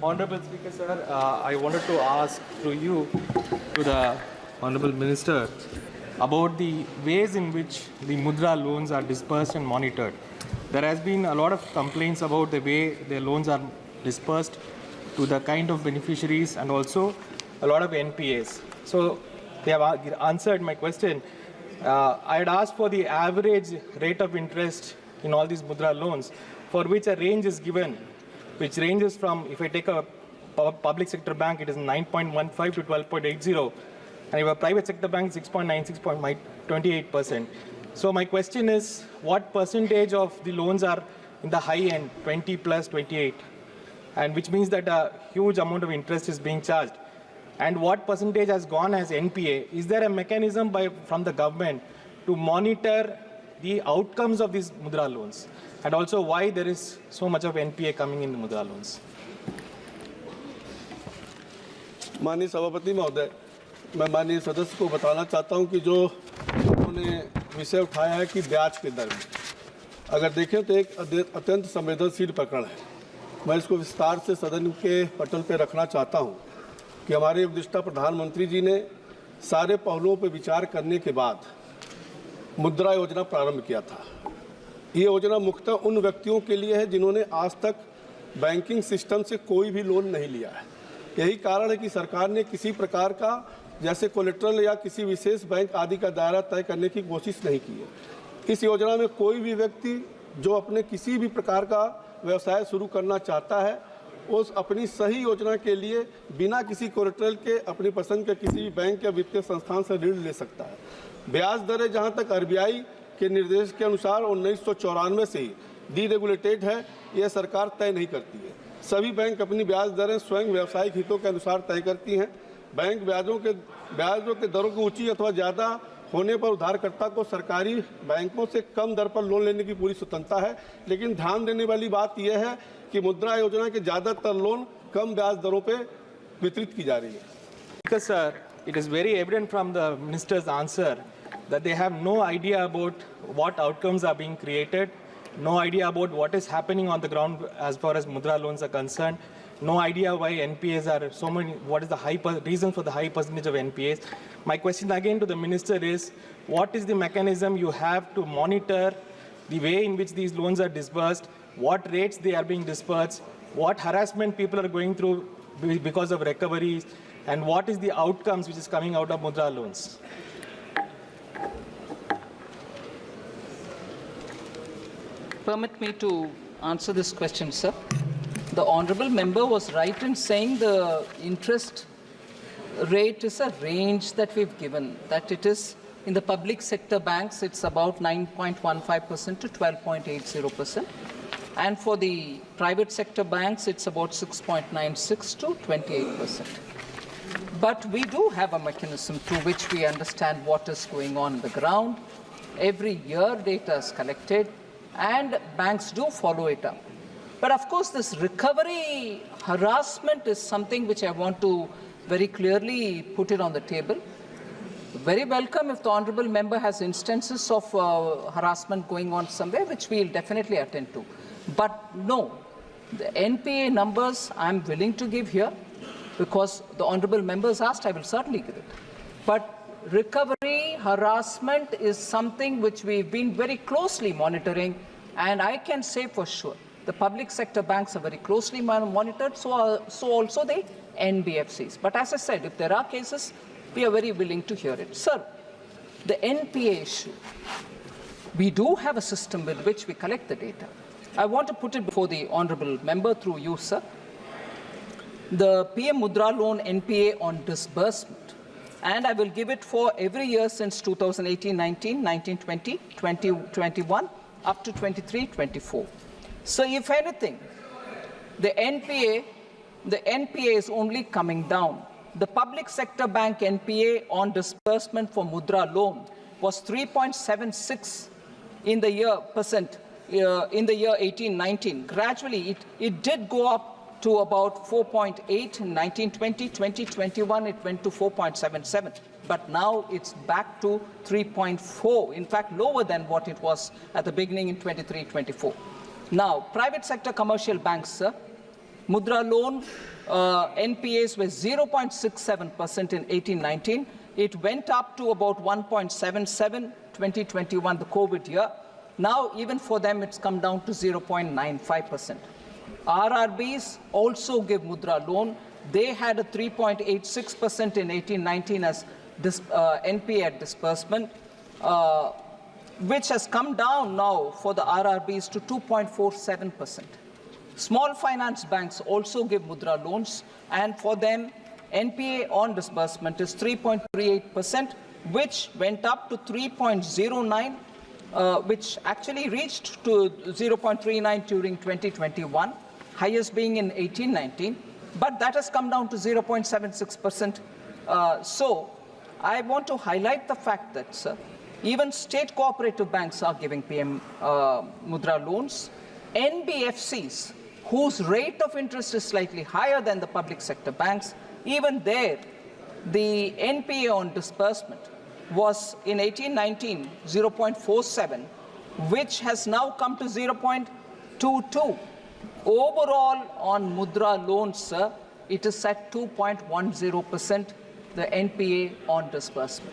Honorable Speaker, sir, I wanted to ask through you to the Honorable Minister about the ways in which the Mudra loans are dispersed and monitored. There has been a lot of complaints about the way the loans are dispersed to the kind of beneficiaries and also a lot of NPAs. So they have answered my question. I had asked for the average rate of interest in all these Mudra loans, for which a range is given, which ranges from, if I take a public sector bank, it is 9.15 to 12.80, and if a private sector bank, 6.96, 28%. So my question is, what percentage of the loans are in the high end, 20 plus 28, and which means that a huge amount of interest is being charged? And what percentage has gone as NPA? Is there a mechanism from the government to monitor the outcomes of these Mudra loans? And also why there is so much of NPA coming in the Mudra loans? माननीय सभापति महोदय, मैं माननीय सदस्य को बताना चाहता हूं कि जो उन्होंने विषय उठाया है कि ब्याज के दर में, अगर देखें तो एक अत्यंत संवेदनशील प्रकरण है। मैं इसको विस्तार से सदन के पटल पर रखना चाहता हूं कि हमारे उपदेष्टा प्रधानमंत्री जी ने सारे पहलुओं पर विचार करने के बाद मुद्रा योजना प्रारंभ किया था। ये योजना मुख्यतः उन व्यक्तियों के लिए है जिन्होंने आज तक बैंकिंग सिस्टम से कोई भी लोन नहीं लिया है। यही कारण है कि सरकार ने किसी प्रकार का जैसे कोलेट्रल या किसी विशेष बैंक आदि का दायरा तय करने की कोशिश नहीं की है। इस योजना में कोई भी व्यक्ति जो अपने किसी भी प्रकार का व्यवसाय शुरू करना चाहता है, उस अपनी सही योजना के लिए बिना किसी कोलेट्रल के अपनी पसंद के किसी भी बैंक या वित्तीय संस्थान से ऋण ले सकता है। ब्याज दरें जहां तक आरबीआई के निर्देश के अनुसार 1994 से ही डीरेगुलेटेड है, यह सरकार तय नहीं करती है। सभी बैंक अपनी ब्याज दरें स्वयं व्यावसायिक हितों के अनुसार तय करती हैं। बैंक ब्याजों के दरों की ऊंची अथवा ज़्यादा होने पर उधारकर्ता को सरकारी बैंकों से कम दर पर लोन लेने की पूरी स्वतंत्रता है। लेकिन ध्यान देने वाली बात यह है कि मुद्रा योजना के ज़्यादातर लोन कम ब्याज दरों पर वितरित की जा रही है। Because, sir, it is very evident from the minister's answer that they have no idea about what outcomes are being created, no idea about what is happening on the ground as far as Mudra loans are concerned, no idea why NPAs are so many, what is the reason for the high percentage of NPAs. My question again to the minister is, what is the mechanism you have to monitor the way in which these loans are disbursed, what rates they are being disbursed, what harassment people are going through because of recoveries, and what is the outcomes which is coming out of Mudra loans? Permit me to answer this question, sir. The honourable member was right in saying the interest rate is a range that we've given, that it is in the public sector banks, it's about 9.15% to 12.80%. And for the private sector banks, it's about 6.96 to 28%. But we do have a mechanism through which we understand what is going on the ground. Every year data is collected and banks do follow it up. But of course, this recovery harassment is something which I want to very clearly put it on the table. Very welcome if the honourable member has instances of harassment going on somewhere, which we will definitely attend to. But no, the NPA numbers I'm willing to give here because the honourable member has asked, I will certainly give it. But recovery harassment is something which we've been very closely monitoring, and I can say for sure the public sector banks are very closely monitored, so also the NBFCs. But as I said, if there are cases, we are very willing to hear it. Sir, the NPA issue, we do have a system with which we collect the data. I want to put it before the honourable member through you, sir. The PM Mudra loan NPA on disbursement, and I will give it for every year since 2018-19, 19-20, 20-21, up to 23-24. So if anything, the NPA is only coming down. The public sector bank NPA on disbursement for Mudra loan was 3.76 in the year 18-19. Gradually, it did go up to about 4.8 in 1920, 2021 it went to 4.77. But now it's back to 3.4, in fact lower than what it was at the beginning in 23-24. Now, private sector commercial banks, sir, Mudra loan NPAs were 0.67% in 18-19. It went up to about 1.77 2021, the COVID year. Now, even for them, it's come down to 0.95%. RRBs also give Mudra loan. They had a 3.86% in 18-19 as NPA at disbursement, which has come down now for the RRBs to 2.47%. Small finance banks also give Mudra loans, and for them, NPA on disbursement is 3.38%, which went up to 3.09%, which actually reached to 0.39 during 2021, highest being in 18-19, but that has come down to 0.76%. So I want to highlight the fact that even state cooperative banks are giving PM Mudra loans. NBFCs, whose rate of interest is slightly higher than the public sector banks, even there, the NPA on disbursement was in 18-19 0.47, which has now come to 0.22. Overall, on Mudra loans, sir, it is at 2.10%, the NPA on disbursement.